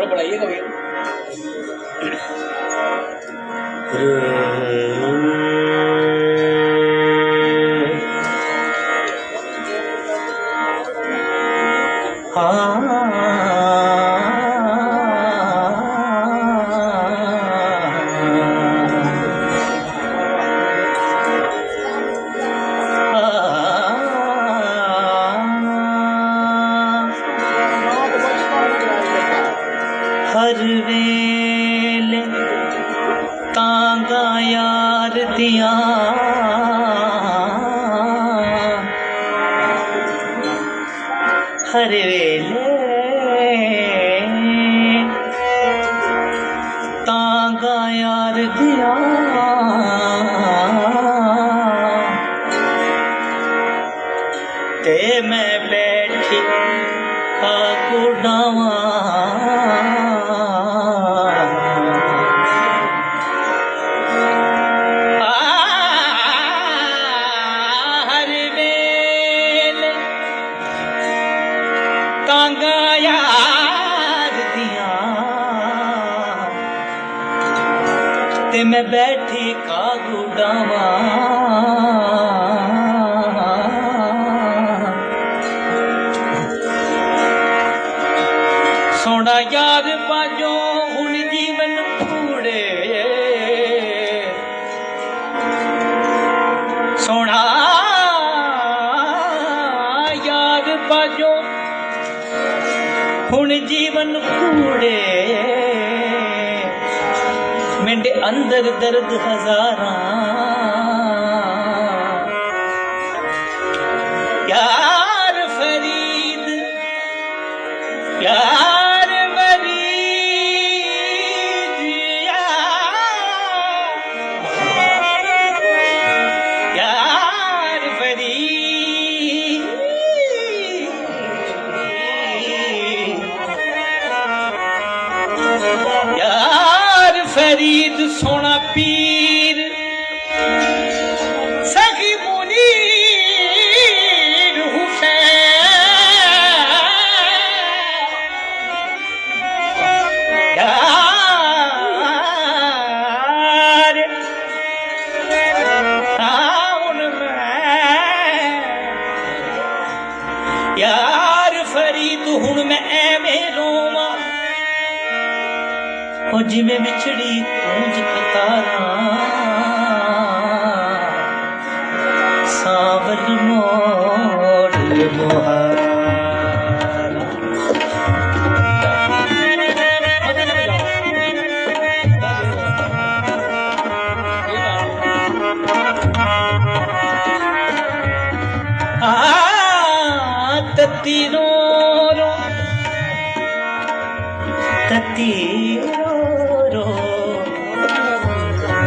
बढ़ाइए कभी हर वेले तांगा यार दिया हर वेले तांगा यार दिया ते मैं बैठी कुड़ावा तांगा यार दिया ते मैं बैठी का गुडावा सोना यार बाजो हुन जीवन कूड़े सोना यार बाजो हुन जीवन कूड़े मेरे अंदर दर्द हजारा यार फरीद यार मरीज यार फरीद यार फरीद सोना पीर सखी मुनीर हुसैन यार यार फरीद हुन मैं एवें रोवां ओ जिवें विछड़ी कूंज कतारा सावल मोड़ मोहारा तत्ती रो रो तत्ती रो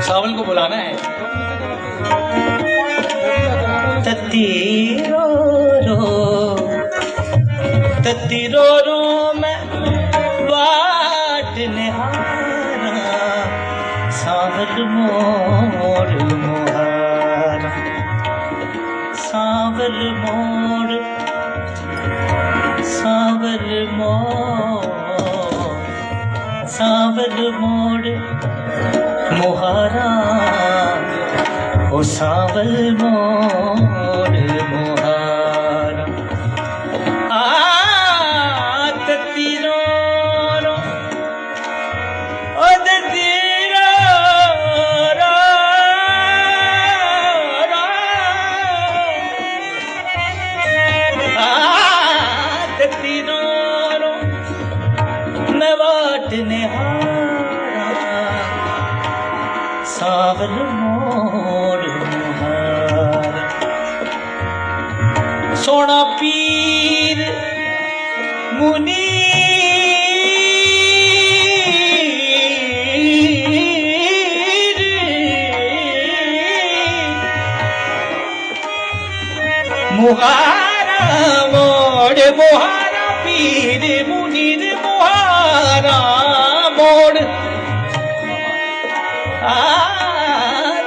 सावन को बुलाना है तत्ती रो रो मैं बाट निहारा सावल मोड़ मोहारा सावल मोड़ सावल मोड़ सावल मोड़ मोहारा ओ सावल मोड़ मोहारा तत्ती रो रो ओ तत्ती रो रो तत्ती रो रो मैं बाट निहारा सावल मोड़ मोहारा सोना पीर मुनीर मुहारा मोड़ मोड़ मोहारा पीर मुनीर मोहारा मोड़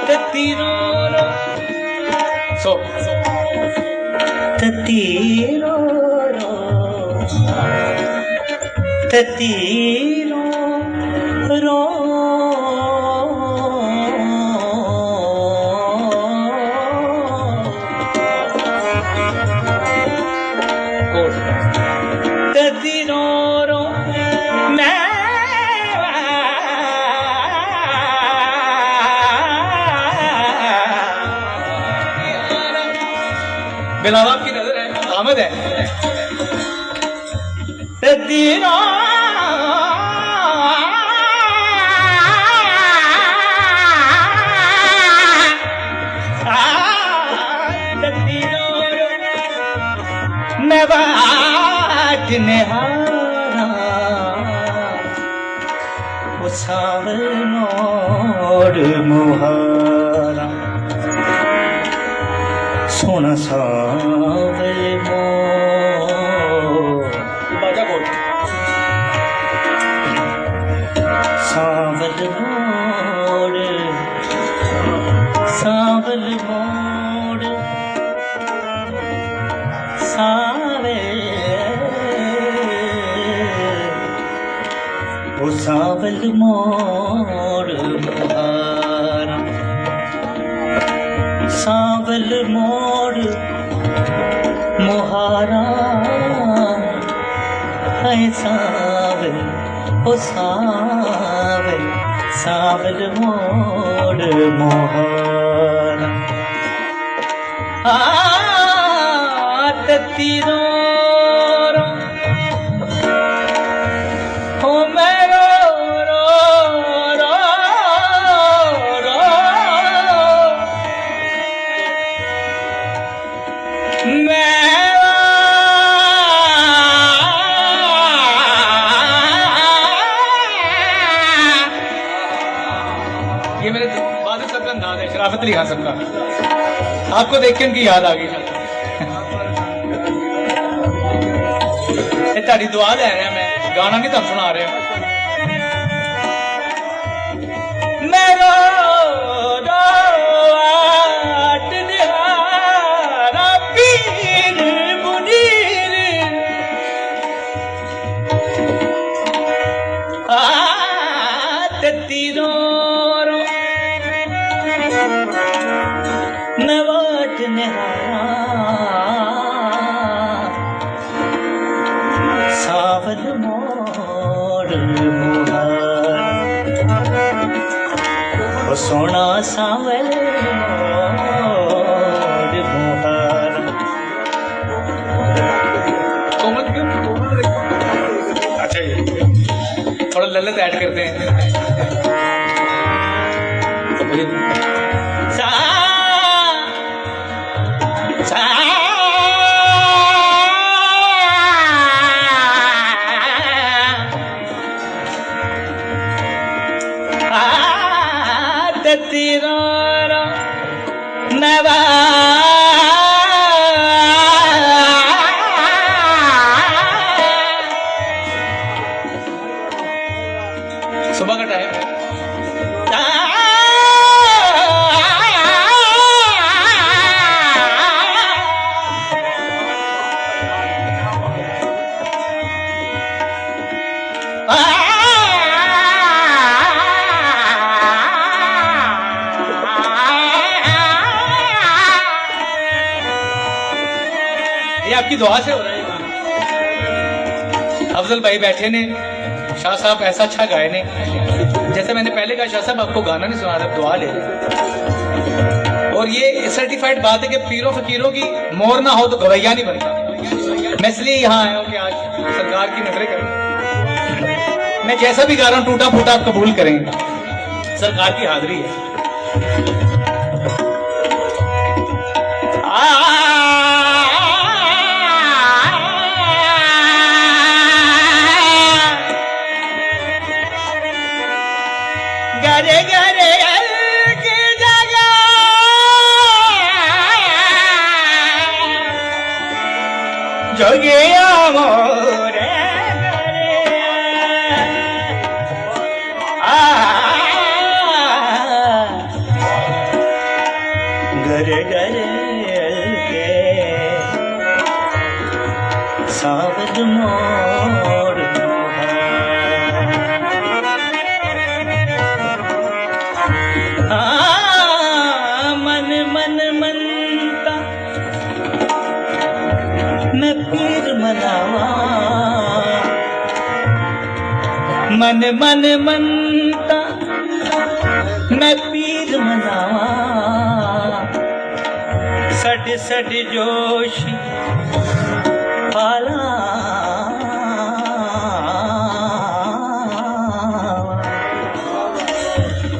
ततीरो सो ततीरो ततीरो रो बिलावल की नजर है आमद है तदीरो मैं बाट निहारा उसावल मोड़ मुहारा सोना सावल मोड़ बाजा बोल सावल मोड़ सावल मोड़ सावल मोड़ मुहारा सावल मोड़ मुहारा है सावल ओ सावल सावल मोड़ मुहारा ततीरो ये मेरे बादल साहब का अंदाज है, शराफत अली खान साहब का। आपको देख के उनकी याद आ गई। ताड़ी दुआ ले रहे हैं, मैं गाना नहीं तुम सुना रहे नवाट सावल मोड़ मुहारा सोना सावल मोड़ मुहारा। अच्छा ये थोड़ा लल्लत ऐड करते हैं। सुबह का टाइम ये आपकी दुआ से हो रहा है। अफजल भाई बैठे ने, शाह साहब ऐसा अच्छा गाए ने। जैसे मैंने पहले कहा, शाह साहब आपको गाना नहीं सुना रहा, दुआ ले रहे। और ये सर्टिफाइड बात है कि पीरों फकीरों की मोर ना हो तो गवैया नहीं बनता। मैं इसलिए यहाँ आया हूँ कि आज सरकार की नजरें करें। मैं जैसा भी गा रहा हूँ टूटा फूटा आप कबूल करेंगे, सरकार की हाजिरी है। गरे गरे की जगह जो गया मोरे गरे गरे के सावध मोर मन मन मनता मैं पीर मनावा मन मन मनता मैं पीर मनावा सड सड जोश पाला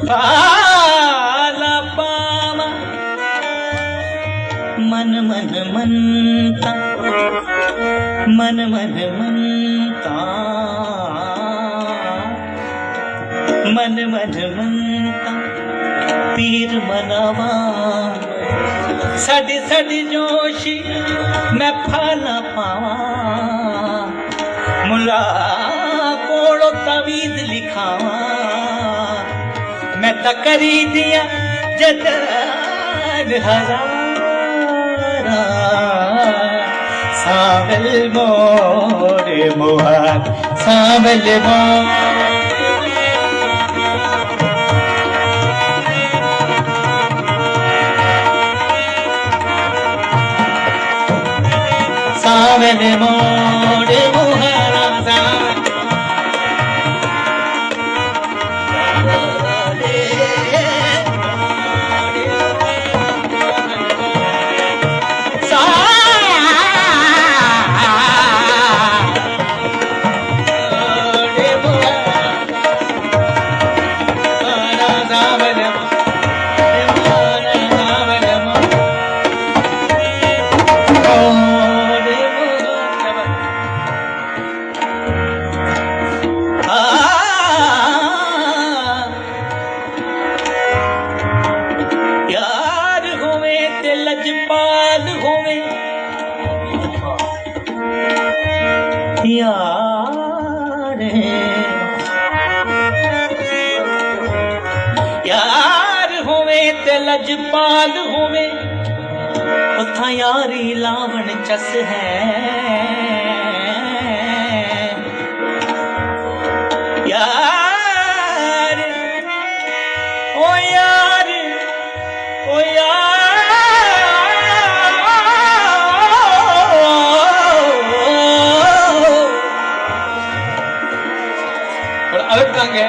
पाला पावा मन मन मनता मन मन मनता मन मन मनता पीर मनावा सड सड जोशी मैं फाला पावा मुला कोड़ो तवीज लिखावा मैं तकरी दिया जतन हजारा सावल मोर मुहार सावल मोर सावल मोर मुहारा लजपाल होवे यार होवे ते लजपाल होवे उथा यारी लावण चस है यार ओ यार ओ यार अलग ढंग है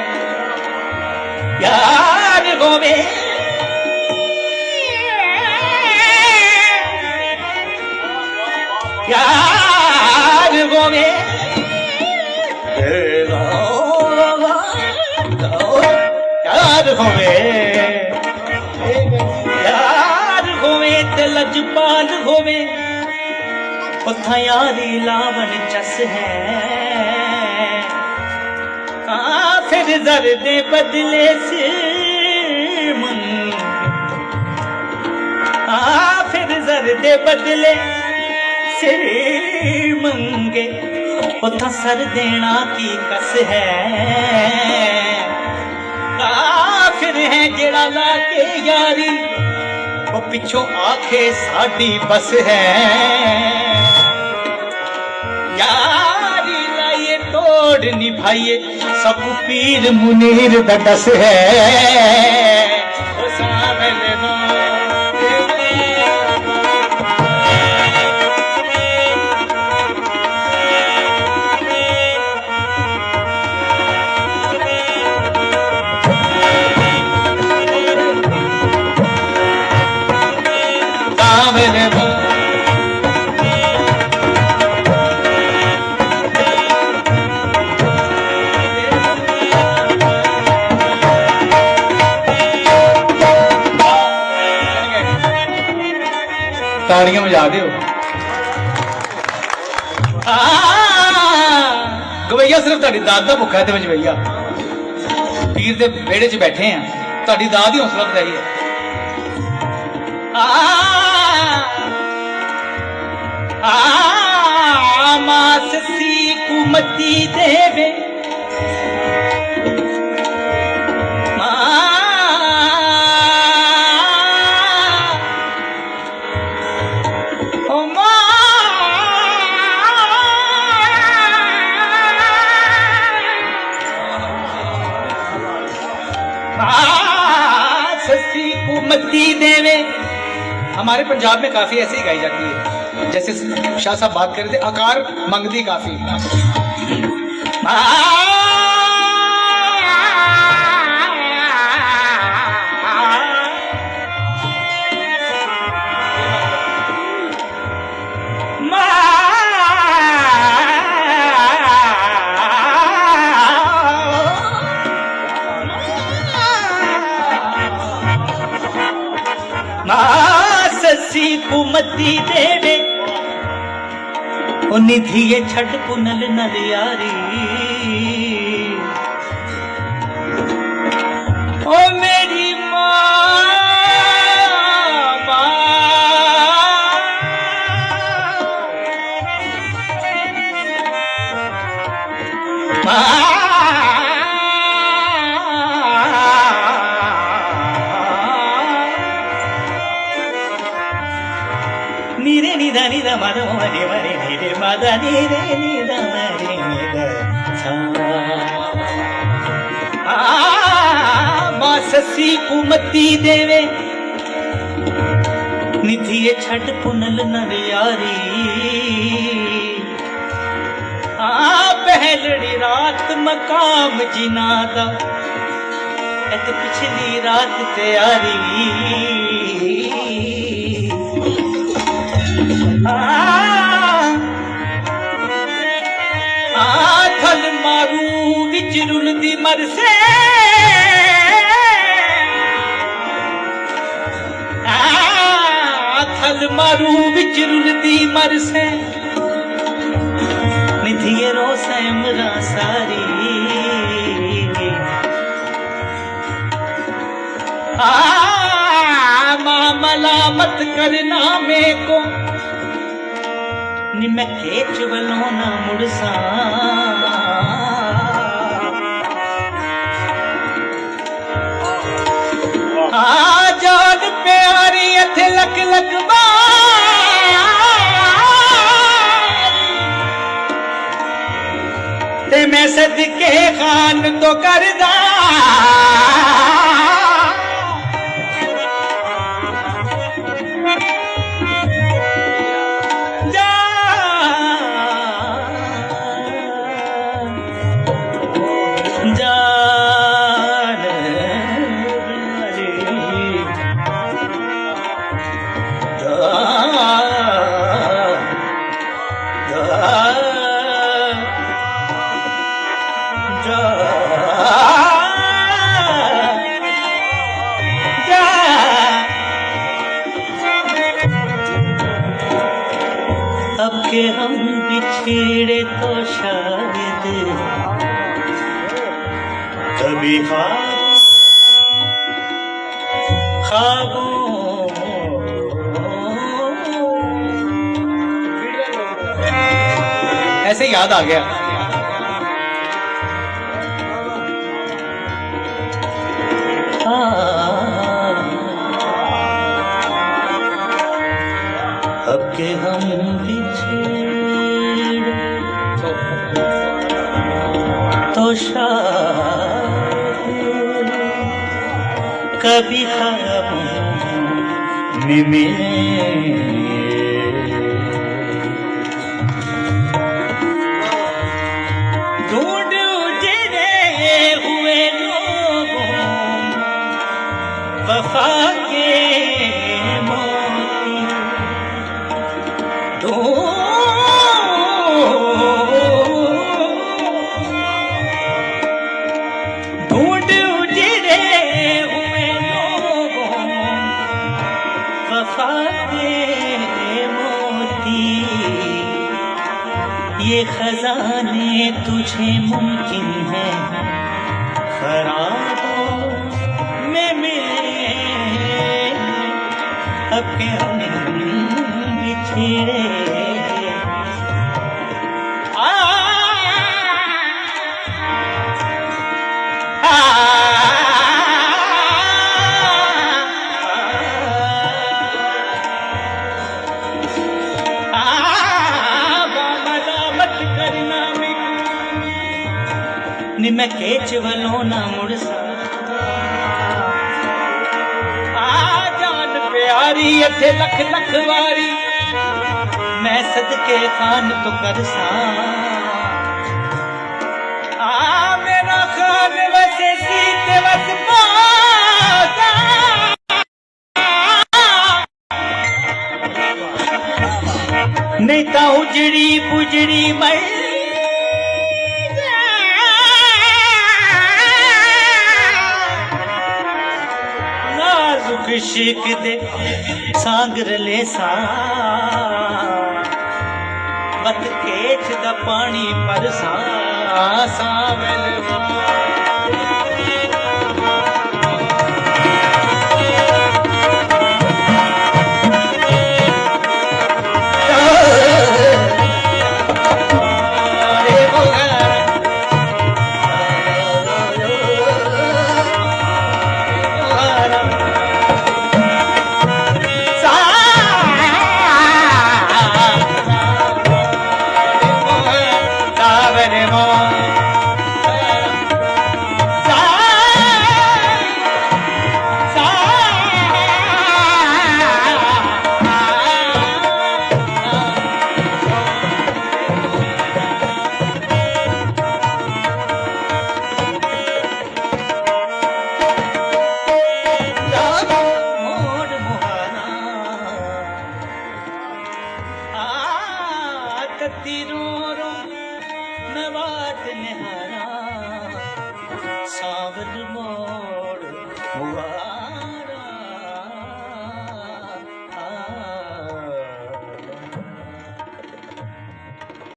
यार गोवे यार गोवे यार होवे यार होवे ते लजपाल होवे उथा यारी लावण चस है फिर जर दे बदले से फिर जर दे बदले से मंगे उथा सर देना की कस है फिर है जेड़ा लाके यारी वो पिछों आखे साडी बस है यारी लाइए तोड़ निभाइए सब पीर मुनीर दस है ताड़ियां बजा दो गवैया सिर्फ ताड़ी दाद दा भुखा है भैया पीर दे बेड़े च बैठे हैं ताड़ी दाद ही हौसला बधाई है मां ससी कुमती देवे ससी कुमती देवे। हमारे पंजाब में काफी ऐसे ही गाई जाती है, जैसे शाह साहब बात कर रहे थे, आकार मंगदी काफी। ससी कुमती देवे ओ निधिये छड़ पुनल नल यारी ओ मेरी निरे निदा निदा मद मरे मरे निरे मद निरे निदा मरे निदा मां ससी कुमती देवे निधिये छड़ पुनल नर यारी पहलड़ी रात मकाम जिनादा एत पिछली रात तैयारी थल मारू विच रुलदी मरसे थल मारू विच रुलदी मरसे निधिये रोसे मरा सारी मां मलामत करना में को नि मैं खेच वलों ना मुड़सा जान प्यारी इथे लक लगवा ते मैं सदके खान तो करदा अब के हम बिछड़े तो शायद कभी ख्वाबों ऐसे याद आ गया। अब के हम बिछड़े तो शायद कभी ख्वाबों में मिले ढूंढ उजड़े हुए लोगों वफा के मोती ढूंढ उजड़े हुए लोगों वफा के मोती ये खजाने तुझे मुमकिन है खराबों में मिले अब के हम बिछड़े मैं केच वलों ना मुड़सा आ जान प्यारी इत्थे लख लख वारी मैं सदके खान तो करसा आ मेरा खान वसे सीते वस पासा नहीं ता उजड़ी पुजड़ी मर नाजुक शिक दे सांगर ले सा बत केच दा पानी परसा सावल तीरों रो मैं बात निहार